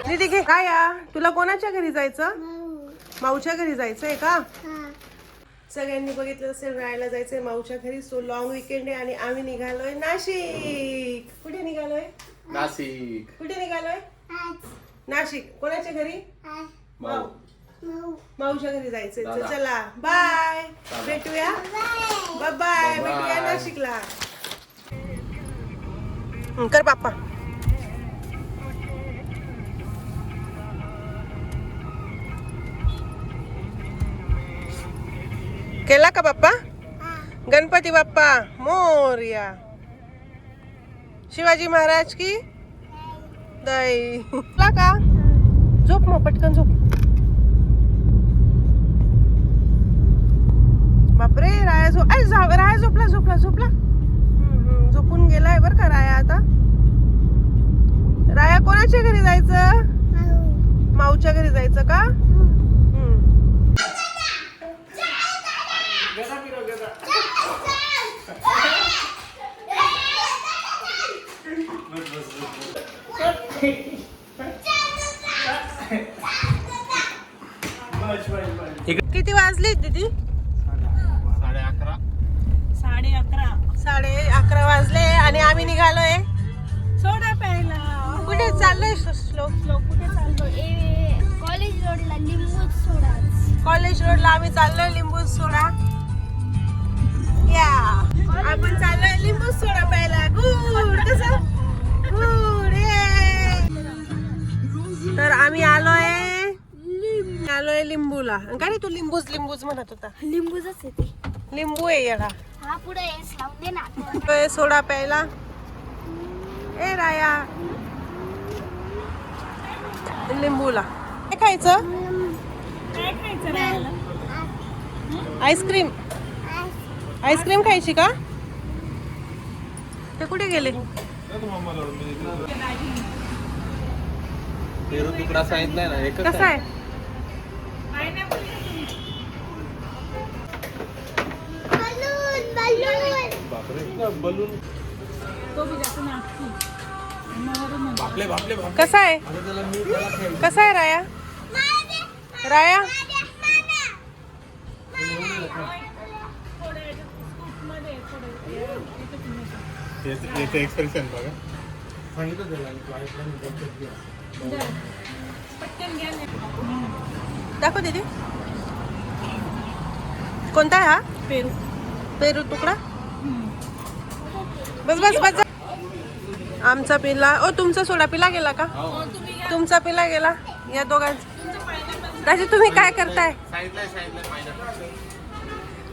निधी घे. काय या तुला कोणाच्या घरी जायचं? माऊच्या घरी जायचंय का? सगळ्यांनी बघितलं असेल राहायला जायचंय माऊच्या घरी. सो लॉंग विकेंड आहे आणि आम्ही निघालोय नाशिक. कुठे निघालोय? नाशिक. कुठे निघालोय? नाशिक. कोणाच्या घरी? माऊ. माऊच्या घरी जायचंय. तर चला बाय, भेटूया. बाय बाय, भेटूया नाशिकला. कर बाप्पा. केला का बाप्पा? गणपती बाप्पा मोरया. शिवाजी महाराज की दही. केला का? झोप मग पटकन झोप. बापरे राया झोप. राया झोपला झोपला झोपला. झोपून गेलाय बर का राया. आता राया कोणाच्या घरी जायचं? माऊच्या घरी जायचं का? किती वाजले दीदी? 11:30 वाजले आणि आम्ही निघालोय सोडा प्यायला. कुठे चाललोय श्लोक? कुठे चाललोय? कॉलेज रोडला लिंबू सोडा. कॉलेज रोडला आम्ही चाललोय लिंबू सोडा. या आपण चाललोय लिंबू सोडा प्यायला. गुड. कसं गुड. तर आम्ही आलोय लिंबूला. काय रे तू लिंबूच म्हणत होता? लिंबूच आहे ते. लिंबू आहे याला. हा पुढे लावून दे ना. सोडा प्यायला. ए राया लिंबूला. काय खायचं? आईस्क्रीम. आईस्क्रीम खायची का? ते कुठे गेले? पेरू तुकडा सांगितलाय ना. एकच कसं आहे? बलून. बापले बापले. कसा आहे? कसा आहे राया? राया एक्सप्रेशन बघा. दाखव दीदी. कोणता आहे हा? पेरू. पेरू तुकडा. बस बस बस. आमचा पिला. ओ तुमचा सोडा पिला गेला का? तुमचा पिला गेला. या दोघांचा. त्याची तुम्ही काय करताय?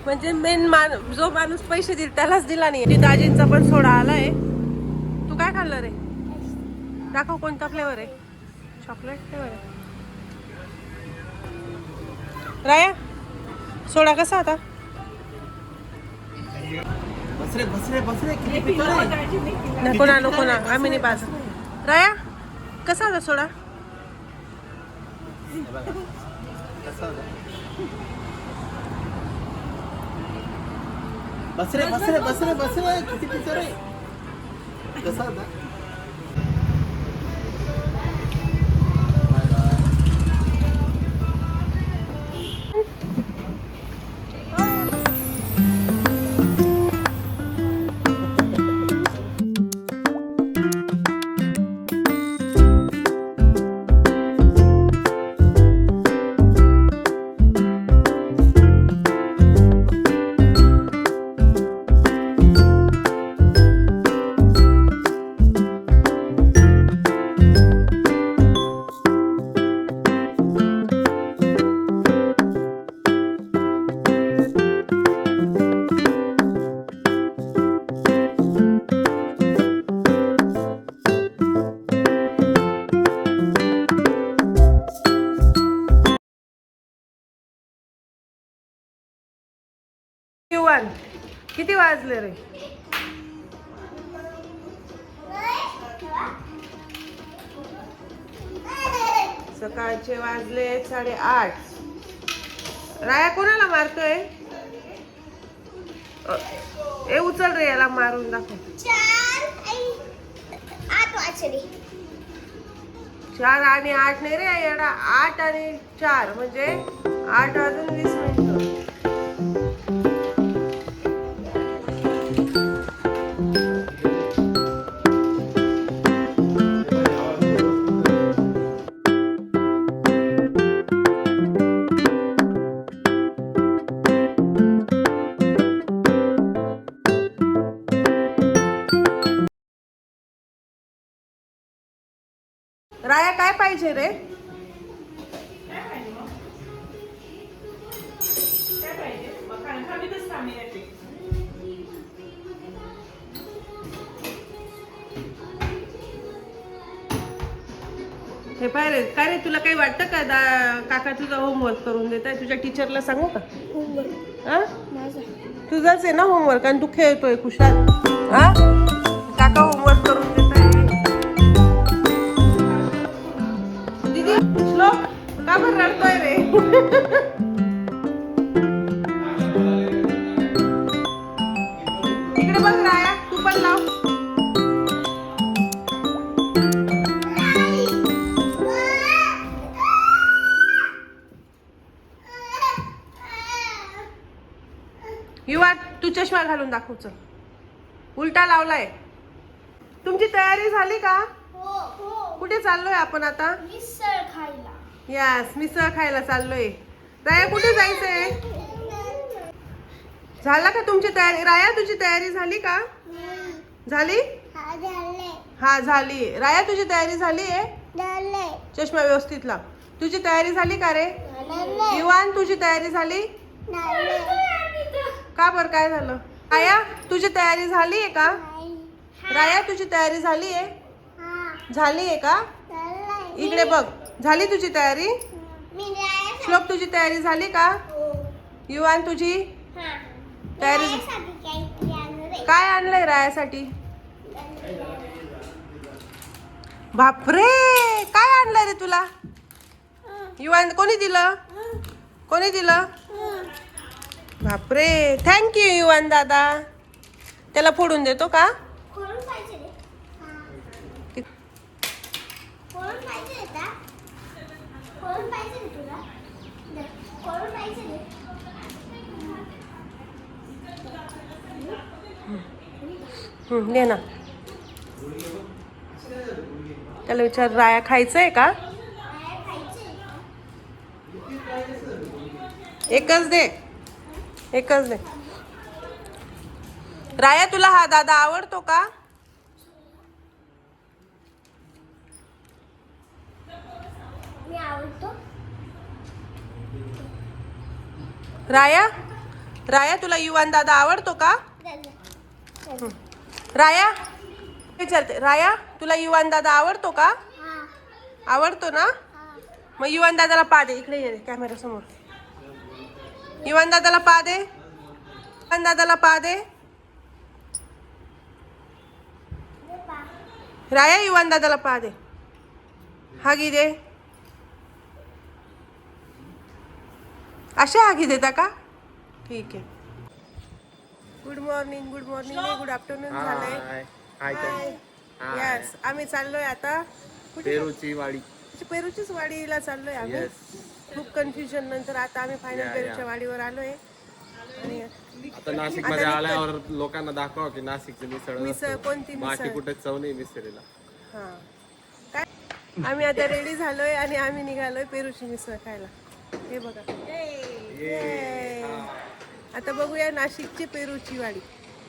म्हणजे मेन जो माणूस पैसे देईल त्यालाच दिला नाही. दाजींचा पण सोडा आलाय. तू काय खाल्लं रे? दाखव कोणता फ्लेवर आहे? चॉकलेट फ्लेवर आहे. राया सोडा कसा आता? नको ना नको ना आम्ही नाही पास. राया कसा होता सोडा? बसरे किती पिक्चर आहे. कसा होता? किती वाजले रे? सकाळचे वाजले 8:30. राया कोणाला मारतोय? ए उचल रे याला मारून दाखव. 4 आणि 8 नाही रे येडा, 8 आणि 4 म्हणजे 8 वाजून 20 मिनिटं. राया काय पाहिजे रे? हे पाय रे, काय रे तुला काही वाटतं का काका तुझा होमवर्क करून देत आहे? तुझ्या टीचरला सांगू का? हा? तुझाच आहे ना होमवर्क आणि तू खेळतोय कुशाल. हा? काका होमवर्क करून देत आहे. दीदी श्लोक का बरं रडतोय रे? इकडे बघ राया, तू पण लाव. युवा तू चष्मा घालून दाखव चल. उलटा लावलाय. तुमची तयारी झाली का? कुठे चाललोय आपण आता? मिसळ खायला. यस, मिसळ खायला चाललोय. राया कुठे जायचंय? झाला का तुमची तयारी? राया तुझी तयारी झाली का? झाली? हा झाली. राया तुझी तयारी झाली आहे? चष्मा व्यवस्थित लाव. तुझी तयारी झाली का रे? युवान तुझी तयारी झाली? का बर काय झालं? राया तुझी तयारी झाली आहे का? राया तुझी तयारी झाली आहे? झाली आहे का? इकडे बघ. झाली तुझी तयारी? श्लोक तुझी तयारी झाली का? युवान तुझी तयारी? काय आणलंय रायासाठी? बापरे, काय आणलंय रे तुला? युवान कोणी दिलं? कोणी दिलं? बापरे, थँक्यू युवान दादा. त्याला फोडून देतो का? दे ना. त्याला विचार राया खायचंय का? एकच दे, एकच दे. राया तुला हा दादा आवडतो का? राया, राया तुला युवान दादा आवडतो का? राया विचारते, राया तुला युवान दादा आवडतो का? आवडतो ना? मग युवान दादाला पा दे. इकडे ये कॅमेरा समोर. युवान दादाला पा दे. युवान दादाला पा दे. राया युवान दादाला पा दे. हागी दे. अशा हागी देता का? ठीक आहे. Good morning. गुड मॉर्निंग नाही, गुड आफ्टरनून झालंय. यस, आम्ही चाललोय आता पेरूची वाडी. पेरूचीच वाडीला चाललोय आम्ही. खूप कन्फ्युजन नंतर आता आम्ही फायनल पेरूच्या वाडीवर आलोय. आणि आता नाशिक मध्ये आल्यावर लोकांना दाखवा की नाशिकची मिसळ मिसळ कोणती बाकी मिसळ. कुठे चव नाही मिसळीला. हा काय, आम्ही आता रेडी झालोय आणि आम्ही निघालोय पेरूची मिसळ खायला. हे बघा. आता बघूया नाशिकची पेरूची वाडी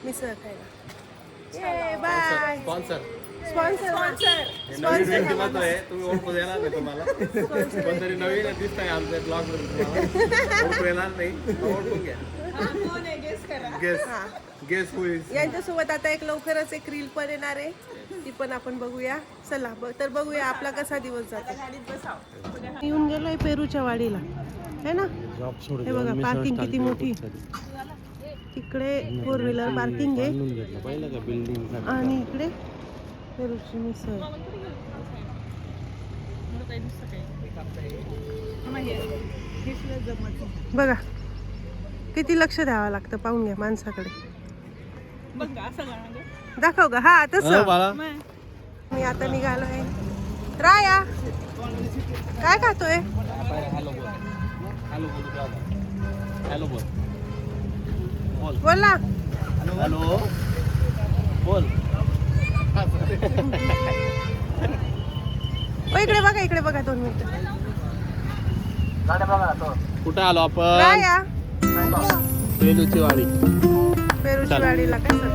मिसळ खायला. बाय. स्पॉन्सर स्पॉन्सर नवीन व्यक्तिमत्व आहे, तुम्ही ओळखू देणार नाही तुम्हाला. कोणतरी नवीन दिसतंय आमच्या ब्लॉग मध्ये, तुम्हाला ओळखू येणार नाही. ओळखून घ्या. Guess who is. यांच्यासोबत आता एक लवकरच एक रील पण येणार आहे, ती पण आपण बघूया. चला तर बघूया आपला कसा दिवस जातो. येऊन गेलोय पेरूच्या वाडीला, है ना? हे बघा पार्किंग किती मोठी. तिकडे 4 व्हीलर पार्किंग आहे आणि इकडे पेरूची मिसळ. बघा किती लक्ष द्यावं लागतं, पाहून घ्या माणसाकडे. दाखव का? हा तसं. मी आता निघालो आहे राया काय खातोय? हॅलो बोल. हॅलो बोल. हॅलो बोल. बोल. बोल ना. हॅलो बोल. इकडे बघा 2 मिनिटं. कुठे आलो आपण? राया पेरूची वाडी. पेरूची वाडीला काय सर?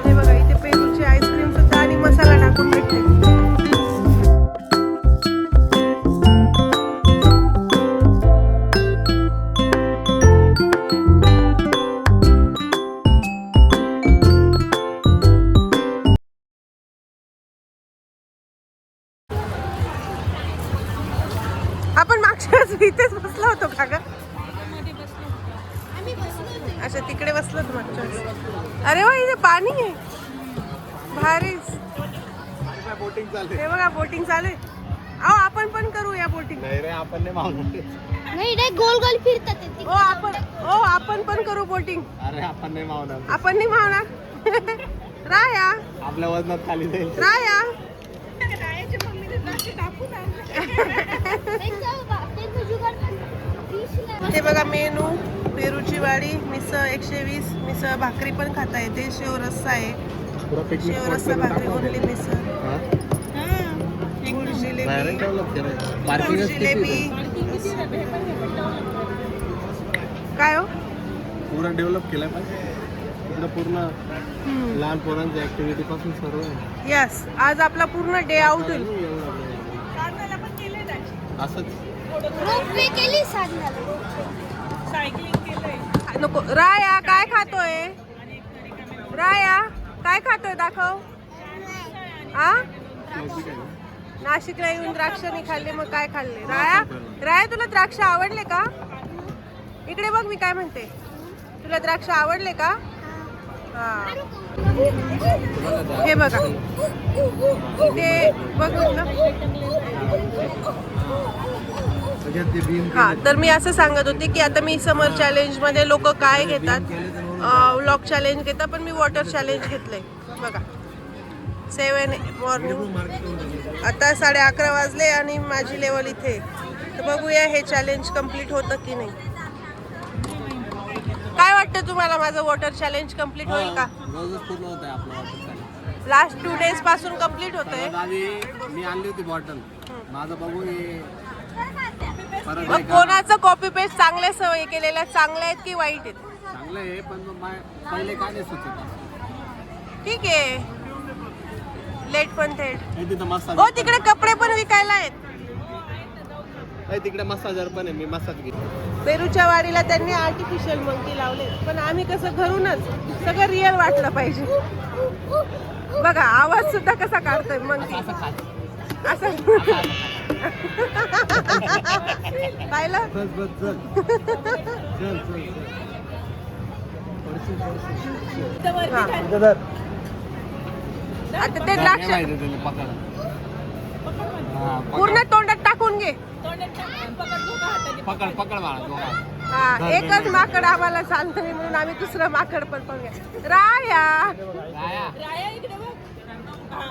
हे बघा इथे पेरूची आईस्क्रीम सुद्धा आणि मसाला टाकून भेटते. आपण मागच्या वेळेस इथेच बसलो होतो का ग? अच्छा तिकडे बसलो होतो मागच्या वेळेस. अरे वा इथे पाणी आहे भारीच. बोटिंग चालते. हे बघा बोटिंग चालू आहे. अहो आपण पण करू या बोटिंग. नाही रे आपण नाही मावणार. नाही रे गोल गोल फिरतात ते. आपण पण करू बोटिंग. अरे आपण नाही मावणार. आपण नाही मावणार. राया आपल्या वजनात खाली जाईल. राया ते बघा मेनू पेरूची वाडी मिसळ 120 मिसळ भाकरी पण खाता येते. शेव रस्सा आहे. पुरा पिकनिक शेव रस्सा भाकरी ओनली मिसळ. गुळ जिलेबी गुळ जिलेबी काय हो पूरा डेव्हलप केलाय पाहिजे. इकडं पूर्ण लहान पोरांच्या ऍक्टिव्हिटी पासून सर्व आहे. यस आज आपला पूर्ण डे आउट होईल. असंच रोपवे केली साधनाला. नको. राया काय खातोय? राया काय खातोय दाखव. आ नाशिकला येऊन द्राक्ष नाही खाल्ले मग काय खाल्ले? राया तुला द्राक्ष आवडले का? इकडे बघ मी काय म्हणते. तुला द्राक्ष आवडले का? हा हे बघा ते बघितलं. हा तर मी असं सांगत होते की आता मी समर चॅलेंज मध्ये लोक काय घेतात, व्लॉग चॅलेंज घेतात, पण मी वॉटर चॅलेंज घेतलंय. बघा 7 मॉर्निंग आता 11:30 वाजले आणि माझी लेवल इथे. तर बघूया हे चॅलेंज कम्प्लीट होतं की नाही. काय वाटतं तुम्हाला माझं वॉटर चॅलेंज कम्प्लीट होईल का? रोजच पूर्ण होत आहे आपलं वॉटर चॅलेंज. लास्ट 2 डेज पासून कम्प्लीट होतंय. मी आणली होती बॉटल. माझं बघू मग कोणाचं कॉपी पेस्ट चांगल्या सवयी केलेल्या चांगल्या आहेत की वाईट आहेत? चांगलं आहे पण पहिले काय नाही सुचत. ठीक आहे लेट पण थेट. तिथं मसाज. हो तिकडे कपडे पण विकायला आहेत. तिकडे मसाजर पण आहे. मी मसाज घेतो. पेरूच्या वाडीला त्यांनी आर्टिफिशियल मंकी लावले, पण आम्ही कसं घरूनच सगळं रिअल वाटलं पाहिजे. बघा आवाज सुद्धा कसा काढतोय मंकी असं. पाहिलं आता ते द्राक्ष पूर्ण तोंडात टाकून घे. पकड पकड मला. हा एकच माकड आम्हाला चालतं नाही म्हणून आम्ही दुसरं माकड पण पाहूया. राया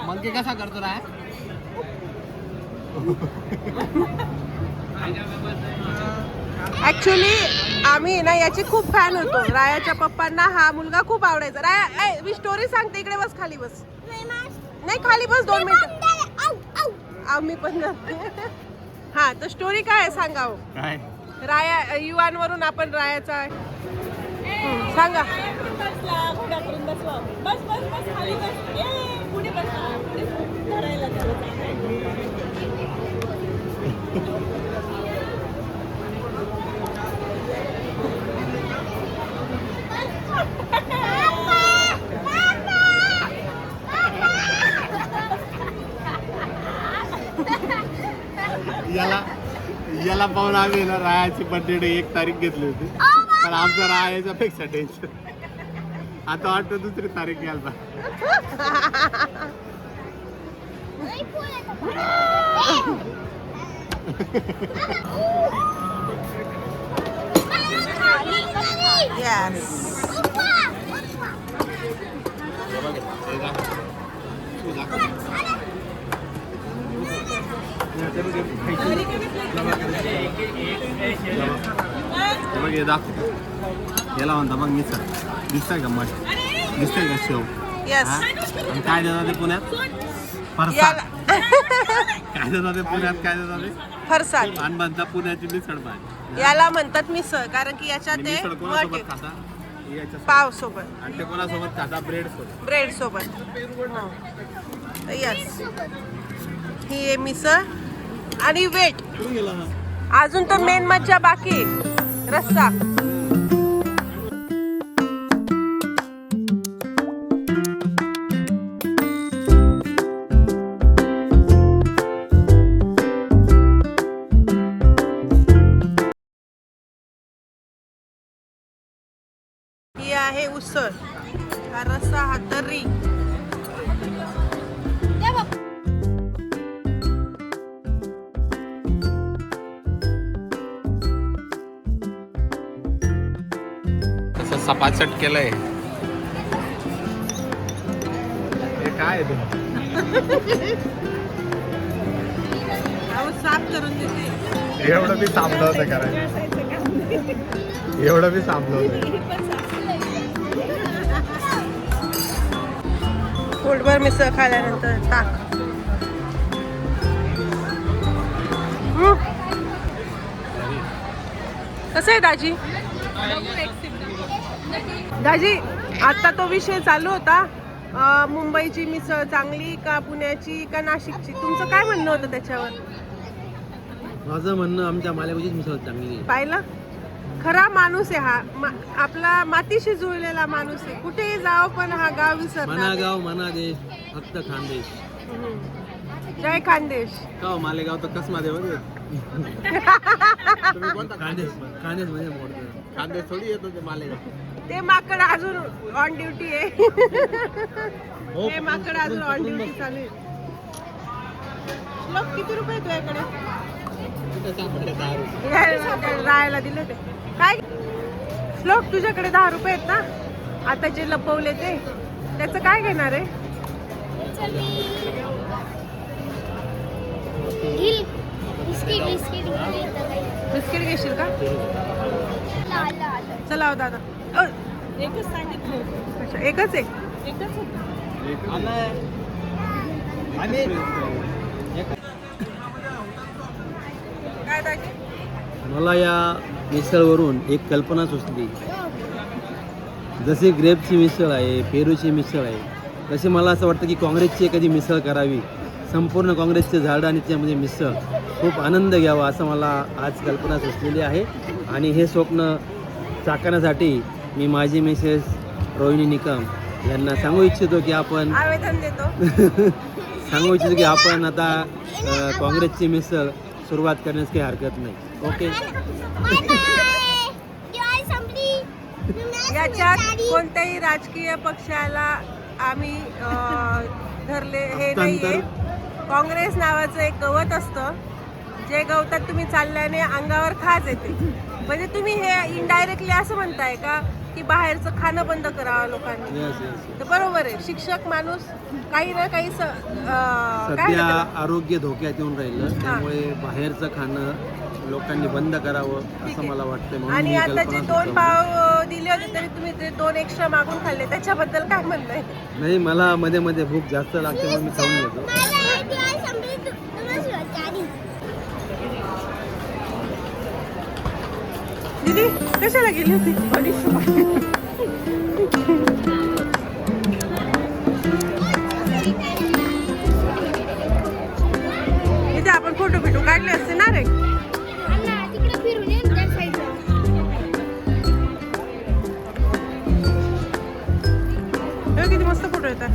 मंकी कसा करतो राय? ऍक्च्युली आम्ही ना याची खूप फॅन होतो. रायाच्या पप्पांना हा मुलगा खूप आवडायचा. राया मी स्टोरी सांगते, इकडे बस, खाली बस. नाही खाली बस 2 मिनिटं. आम्ही पण हा तर स्टोरी काय आहे सांगा हो. राया युवांवरून आपण रायाचा सांगा. याला पाहून आम्ही ना रायाची बर्थडे 1 तारीख घेतली होती, पण आमचा राया याच्यापेक्षा टेन्शन. आता वाटतं 2री तारीख घ्यायला. Yes. याला म्हणता मग मिसळ दिसतंय का? मठ दिसतंय का? शेव. Yes. आणि काय देतात ते पुण्यात? फरसाण. काय देतात ते पुण्यात? काय देतात ते? फरसाण. आणि म्हणता पुण्याची मिसळ पाहिजे. याला म्हणतात मिसळ, कारण की याच्यात ते मिसळ मठ कोणासोबत आहे. खाता? याच्या पाव सोबत, आणि ते कोणासोबत खाता? ब्रेड सोबत. ब्रेड सोबत. यस, ही आहे मिसळ. आणि वेट, कुठून गेला हा? अजून तो मेन मज्जा बाकी आहे, रस्सा. ही आहे उसळ, हा रस्सा, हा तर्री. असं सपाचट केलंय. हे काय आहे ते? अहो, साफ करून देते. एवढं बी थांबलं होतं करायचं. एवढं बी थांबलं होतं. पोटभर मिसळ खाल्यानंतर ताक. कसं आहे दाजी? दाजी, आता तो विषय चालू होता, मुंबईची मिसळ चांगली का पुण्याची का नाशिकची? तुमचं काय म्हणणं होतं त्याच्यावर? माझं म्हणणं आमच्या मालेगावचीच मिसळ चांगली आहे. पाहिलं, खरा माणूस आहे हा, आपला मातीशी जुळलेला माणूस आहे. कुठेही जाओ पण हा गाव विसरणार मना नाही. गाव मना देश फक्त खानदेश. जय खानदेश. का हो, मालेगाव तर कसमध्ये बघ. तुम्ही कोणता? खानदेश खानदेश म्हणजे मोडतं. खानदेश थोडी येतो ते मालेगाव. ते माकड अजून ऑन ड्युटी आहे. ते माकड अजून ऑन ड्युटी चालू आहे. लोक किती रुपये तुझ्याकडे? राहायला दिले ते काय? श्लोक, तुझ्याकडे 10 रुपये आहेत ना? आता जे लपवले ते, त्याचं काय घेणार आहे? बिस्किट घेशील का? चला हो दादा. एकच सांगितलं. अच्छा, एकच आहे. काय दाजी? मला या मिसळवरून एक कल्पना सुचली. जसे ग्रेपची मिसळ आहे, पेरूची मिसळ आहे, तसे मला असं वाटतं की काँग्रेसची एखादी मिसळ करावी. संपूर्ण काँग्रेसचे झाडं आणि त्यामध्ये मिसळ खूप आनंद घ्यावा असं मला आज कल्पना सुचलेली आहे. आणि हे स्वप्न साकारण्यासाठी मी माझी मिसेस रोहिणी निकम यांना सांगू इच्छितो की आपण आवेदन देतो. आपण आता काँग्रेसची मिसळ सुरुवात करण्यास काही हरकत नाही. ओके. याच्यात कोणत्याही राजकीय पक्षाला आम्ही धरले हे नाहीये. काँग्रेस नावाचं एक गवत असतं, जे गवतात तुम्ही चालल्याने अंगावर खाज येते. म्हणजे तुम्ही हे इनडायरेक्टली असं म्हणताय का की बाहेरचं खाणं बंद करावं लोकांनी? Yes, yes. तर बरोबर आहे. शिक्षक माणूस काही ना काही काय सध्या म्हणतात त्याला? आरोग्य धोक्यात येऊन राहिलं, त्यामुळे बाहेरचं खाणं लोकांनी बंद करावं असं मला वाटतं. म्हणून आणि ही आता जे कल्पना 2 सुचवली. पाव दिले होते तरी तुम्ही ते 2 एक्स्ट्रा मागून खाल्ले, त्याच्याबद्दल काय म्हणणं आहे? नाही, मला मध्ये मध्ये भूक जास्त लागते म्हणून मी खाऊन घेतो. दीदी कशाला गेली होती? इथे आपण फोटो बिटो काढले असते ना रे. तिकडे फिरून ये त्या साईडला. किती मस्त फोटो येतात.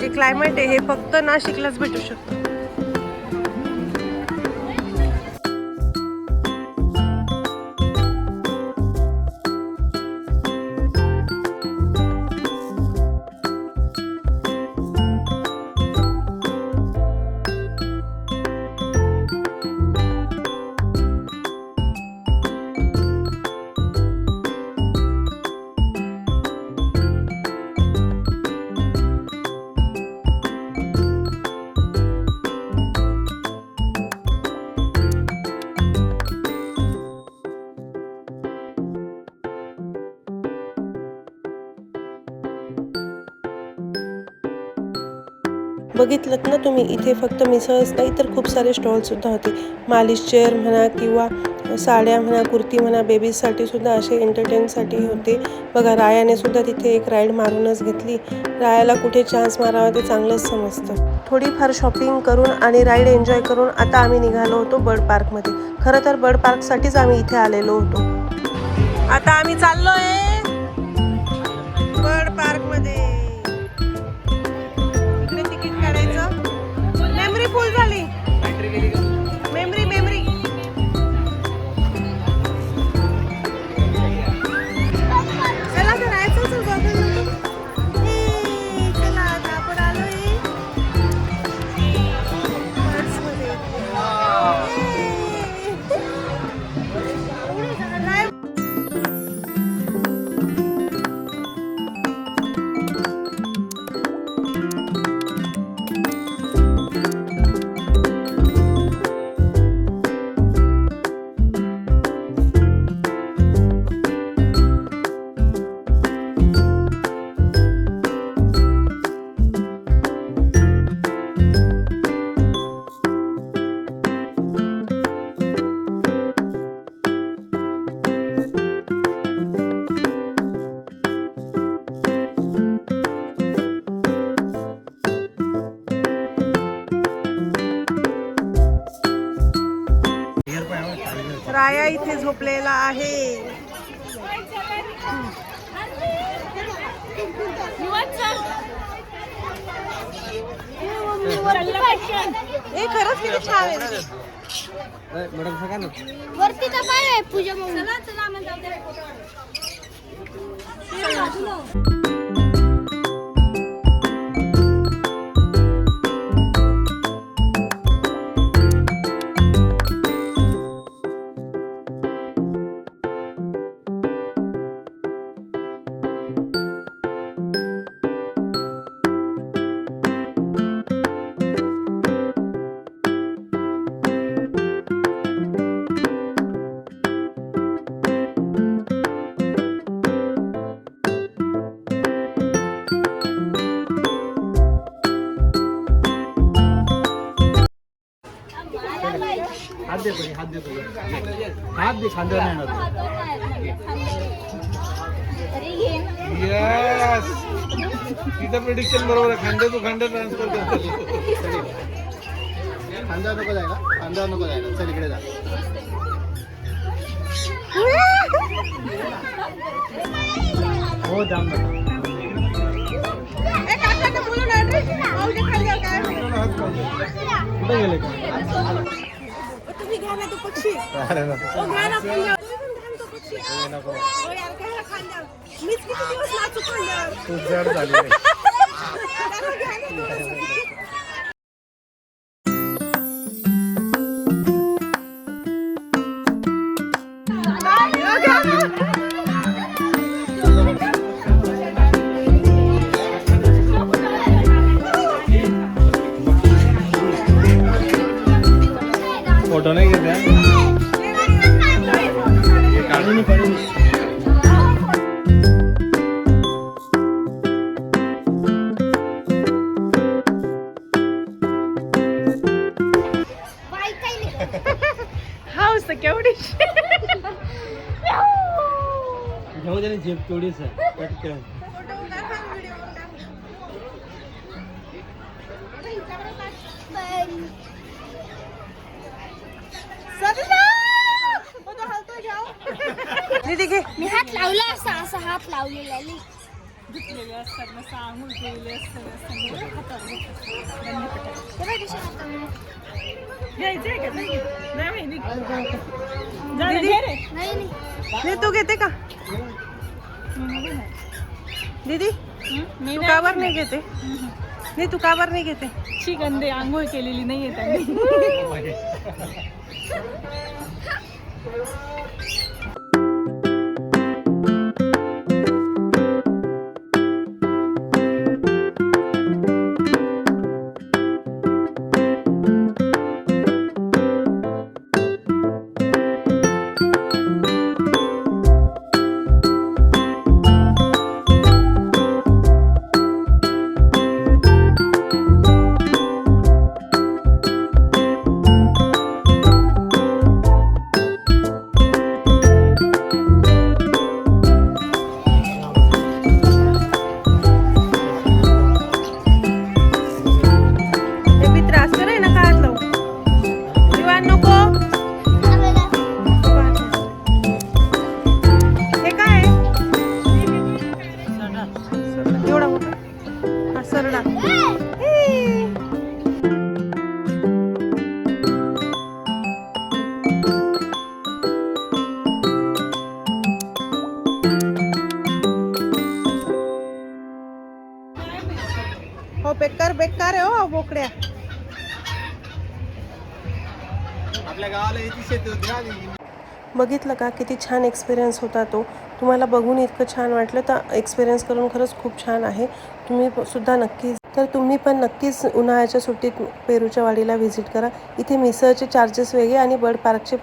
जे क्लायमेट आहे हे फक्त नाशिकलाच भेटू शकतं. बघितलं ना तुम्ही, इथे फक्त मिसळच नाही तर खूप सारे स्टॉलसुद्धा होते. मालिश चेअर म्हणा किंवा साड्या म्हणा, कुर्ती म्हणा, बेबीजसाठी सुद्धा असे एंटरटेनसाठी होते. बघा रायाने सुद्धा तिथे एक राईड मारूनच घेतली. रायाला कुठे चान्स मारावा ते चांगलंच समजतं. थोडीफार शॉपिंग करून आणि राईड एन्जॉय करून आता आम्ही निघालो होतो बर्ड पार्कमध्ये. खरं तर बर्ड पार्कसाठीच आम्ही इथे आलेलो होतो. आता आम्ही चाललोय बर्ड पार्कमध्ये. मेमरी फुल झाली. मेमरी चला तर राहायचं. चला आता आपण आलोय बर्ड्समध्ये. राया इथे झोपलेला आहे. खरंच किती छान आहे. मॅडम सांगा ना. वरती तर पाय आहे पूजा म्हणून. हात दे खांद्यावर नाही येस. तिथं प्रेडिक्शन बरोबर आहे. खांद्या ट्रान्सफर करतो. खांद्यावर नको जायला. चल इकडे जा. हो जाम कुठे गेले का? तुम्ही घ्या ना तो पक्षी. मीच किती दिवस नाचू खांद्यावर. तू जड झाली. फोटो नाही घेते काढून काढून. हाऊस तर केवढी. घेऊ दे झेप तेवढीच आहे. पटकन दीदी घे. मी हात लावला असा हात लावलेला. धुतलेले असतात ना सांगून केलेले असतात हातावर घ्यायचंय का नाही माहिती दीदी तू घेते का दीदी तू का बरं नाही घेते नाही तू का बरं नाही घेते शी गंदे आंघोळ केलेली नाहीये त्यांनी हो बेकार आहे हो बोकड्या आपल्या गावाला याची शेती होती ना. बघितलं का किती छान एक्सपिरियन्स होता तो तुम्हाला बघून इतकं छान वाटलं तर एक्सपिरियन्स करून खरंच खूप छान आहे तुम्ही पण नक्कीच उन्हाळ्याच्या सुट्टीत पेरूच्या वाडीला व्हिजिट करा इथे मिसळचे चार्जेस वेगळे आणि बर्ड पार्कचे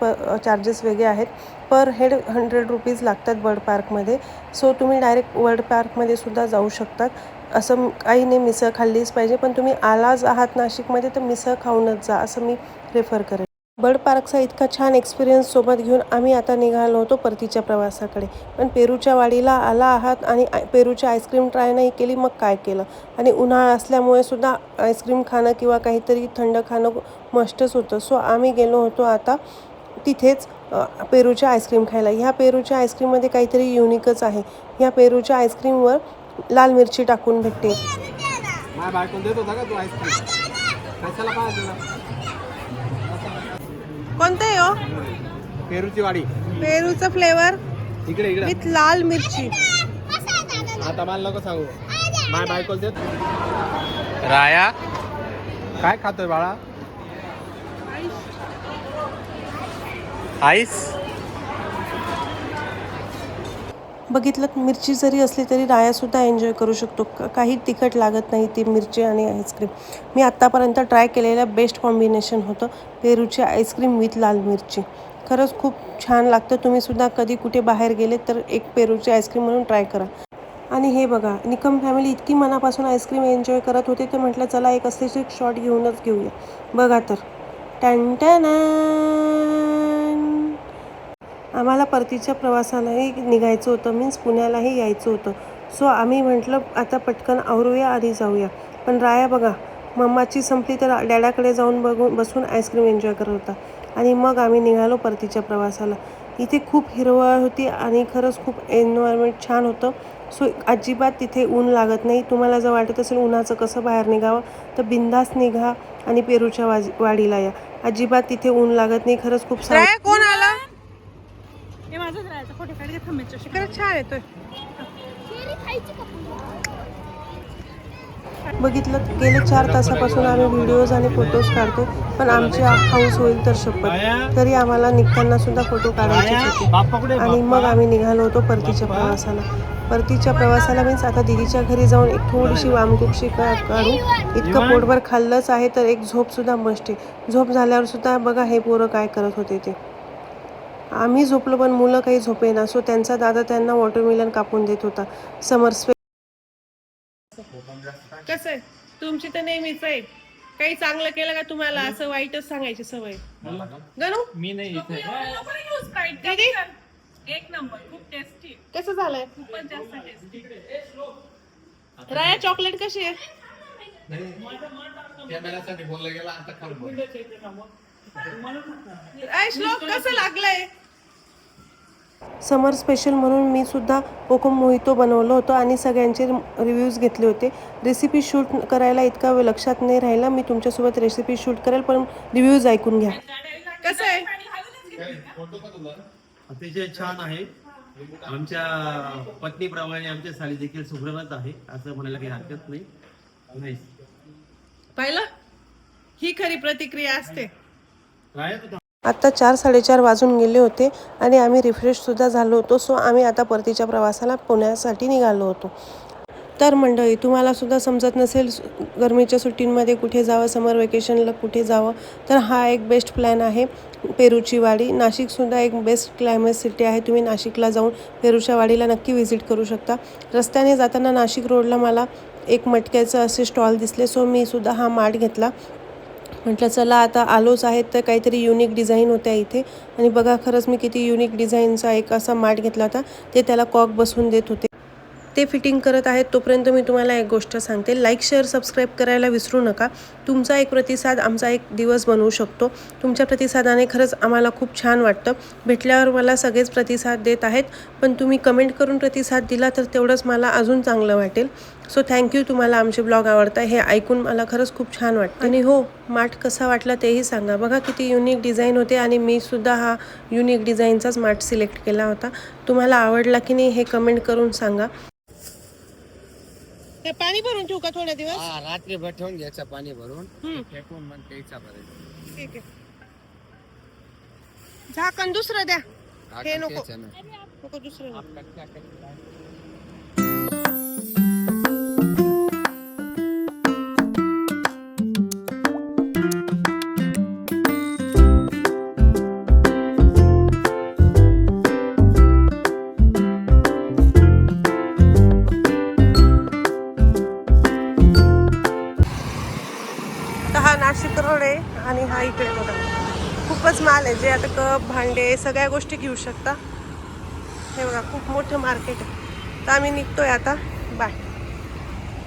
चार्जेस वेगळे आहेत पर हेड 100 रुपीज लागतात बर्ड पार्कमध्ये सो तुम्ही डायरेक्ट बर्ड पार्कमध्ये सुद्धा जाऊ शकतात असं काही नाही मिसळ खाल्लीच पाहिजे पण तुम्ही आलाच आहात नाशिकमध्ये तर मिसळ खाऊनच जा असं मी प्रेफर करेन बर्ड पार्कचा इतका छान एक्सपिरियन्स सोबत घेऊन आम्ही आता निघालो होतो परतीच्या प्रवासाकडे पण पेरूच्या वाडीला आला आहात आणि पेरूची आईस्क्रीम ट्राय नाही केली मग काय केलं आणि उन्हाळा असल्यामुळे सुद्धा आईस्क्रीम खाणं किंवा काहीतरी थंड खाणं मस्टच होतं सो आम्ही गेलो होतो आता तिथेच पेरूच्या आईस्क्रीम खायला ह्या पेरूच्या आईस्क्रीममध्ये काहीतरी युनिकच आहे ह्या पेरूच्या आईस्क्रीमवर लाल मिरची टाकून भेटते माझ्या बायकोन देत होता का तू आईस्क्रीम कशाला पाहिजे तुला कोणतं आहे हो पेरूची वाडी पेरूचं फ्लेवर इकडे विथ लाल मिरची आता मला नको सांगू माझ्या बायकोला देत राया काय खातोय बाळा आईस बघितलं मिरची जरी असली तरी रायासुद्धा एन्जॉय करू शकतो काही तिखट लागत नाही ती मिरची आणि आईस्क्रीम मी आत्तापर्यंत ट्राय केलेलं बेस्ट कॉम्बिनेशन होतं पेरूची आईस्क्रीम विथ लाल मिरची खरंच खूप छान लागतं तुम्हीसुद्धा कधी कुठे बाहेर गेले तर एक पेरूची आईस्क्रीम म्हणून ट्राय करा आणि हे बघा निकम फॅमिली इतकी मनापासून आईस्क्रीम एन्जॉय करत होते तर म्हटलं चला एक असेच एक शॉट घेऊनच घेऊया बघा तर टॅन आम्हाला परतीच्या प्रवासालाही निघायचं होतं मीन्स पुण्यालाही यायचं होतं सो आम्ही म्हटलं आता पटकन आवरूया आधी जाऊया पण राया बघा मम्माची संपली तर डॅडाकडे जाऊन बसून आईस्क्रीम एन्जॉय करत होता आणि मग आम्ही निघालो परतीच्या प्रवासाला इथे खूप हिरवळ होती आणि खरंच खूप एन्व्हायरमेंट छान होतं सो अजिबात तिथे ऊन लागत नाही तुम्हाला जर वाटत असेल उन्हाचं कसं बाहेर निघावं तर बिंदास निघा आणि पेरूच्या वाडीला या अजिबात तिथे ऊन लागत नाही खरंच खूप छान कोण आला हे माझंच राहायचं फोटो काढले थांबायचं खरंच छान येतोय बघितलं गेले 4 तासापासून आम्ही व्हिडिओज आणि फोटोज काढतो पण आमची हाऊस होईल तर शपथ तरी आम्हाला निघताना सुद्धा फोटो काढायचेच होते आणि मग आम्ही निघालो होतो परतीच्या प्रवासाला मीन्स आता दिदीच्या घरी जाऊन एक थोडीशी वामकुक्षी काढू इतकं पोटभर खाल्लंच आहे तर एक झोपसुद्धा मस्ट आहे झोप झाल्यावर सुद्धा बघा हे पोरं काय करत होते ते आम्ही झोपलो पण मुलं काही झोपेना सो त्यांचा दादा त्यांना वॉटरमेलन कापून देत होता समर कसं आहे तुमची तर नेहमीच आहे काही चांगलं केलं का तुम्हाला असं वाईटच सांगायची सवय गणू मी नाही दीदी एक नंबर खूप टेस्टी कसं झालंय खूपच जास्त टेस्टी राया चॉकलेट कशी आहे कॅमेरासाठी बोलला गेला आता खाऊ श्लोक कसं लागलंय समर स्पेशल म्हणून मी सुद्धा कोकम मोहितो बनवलं होतं आणि सगळ्यांचे रिव्ह्यूज घेतले होते. रेसिपी शूट करायला इतका वेळ लक्षात नाही राहिला. मी तुमच्यासोबत रेसिपी शूट करेल, पण रिव्ह्यूज ऐकून घ्या. कसं आहे? अतिशय छान आहे. आमच्या पत्नीप्रमाणे आमच्या साली देखील सुगरणच आहे असं म्हणायला काही हरकत नाही. पाहिलं, ही खरी प्रतिक्रिया असते. राहत होता. आत्ता 4-4:30 वाजून गेले होते आणि आम्ही रिफ्रेशसुद्धा झालो होतो. सो आम्ही आता परतीच्या प्रवासाला पुण्यासाठी निघालो होतो. तर मंडळी, तुम्हाला सुद्धा समजत नसेल गरमीच्या सुट्टींमध्ये कुठे जावं, समर वेकेशनला कुठे जावं, तर हा एक बेस्ट प्लॅन आहे. पेरूची वाडी. नाशिकसुद्धा एक बेस्ट क्लायमेट सिटी आहे. तुम्ही नाशिकला जाऊन पेरूच्या वाडीला नक्की व्हिजिट करू शकता. रस्त्याने जाताना नाशिक रोडला मला एक मटक्याचं असे स्टॉल दिसले. सो मी सुद्धा हा माठ घेतला. म्हटलं चला आता आलोच आहेत तर काहीतरी युनिक डिझाईन होत्या इथे. आणि बघा, खरंच मी किती युनिक डिझाईनचा एक असा माठ घेतला होता. ते त्याला कॉक बसवून देत होते. ते फिटिंग करत आहेत तोपर्यंत मी तुम्हाला एक गोष्ट सांगते. लाईक, शेअर, सबस्क्राईब करायला विसरू नका. तुमचा एक प्रतिसाद आमचा एक दिवस बनवू शकतो. तुमच्या प्रतिसादाने खरंच आम्हाला खूप छान वाटतं. भेटल्यावर मला सगळेच प्रतिसाद देत आहेत, पण तुम्ही कमेंट करून प्रतिसाद दिला तर तेवढंच मला अजून चांगलं वाटेल. So thank you. तुम्हाला आमचे ब्लॉग आवडतात हे ऐकून मला खरंच खूप छान वाटतं. आणि हो, माठ कसा वाटला तेही सांगा. बघा किती युनिक डिझाईन होते आणि मी सुद्धा हा युनिक डिझाईनचाच माठ सिलेक्ट केला होता. तुम्हाला आवडला की नाही हे कमेंट करून सांगा. ते पाणी भरून ठेवू का थोड्या दिवस? रात्री ठेवून घ्यायचं पाणी भरून फेकून मग प्यायचा बरं. ठीक आहे. झाकण दुसरं द्या. हे नको नको, दुसरं द्या. हा नाशिक रोड आहे आणि हा इकडे बघा खूपच माल आहे. जे आता कप, भांडे, सगळ्या गोष्टी घेऊ शकता. हे बघा खूप मोठं मार्केट आहे. तर आम्ही निघतोय आता. बाय.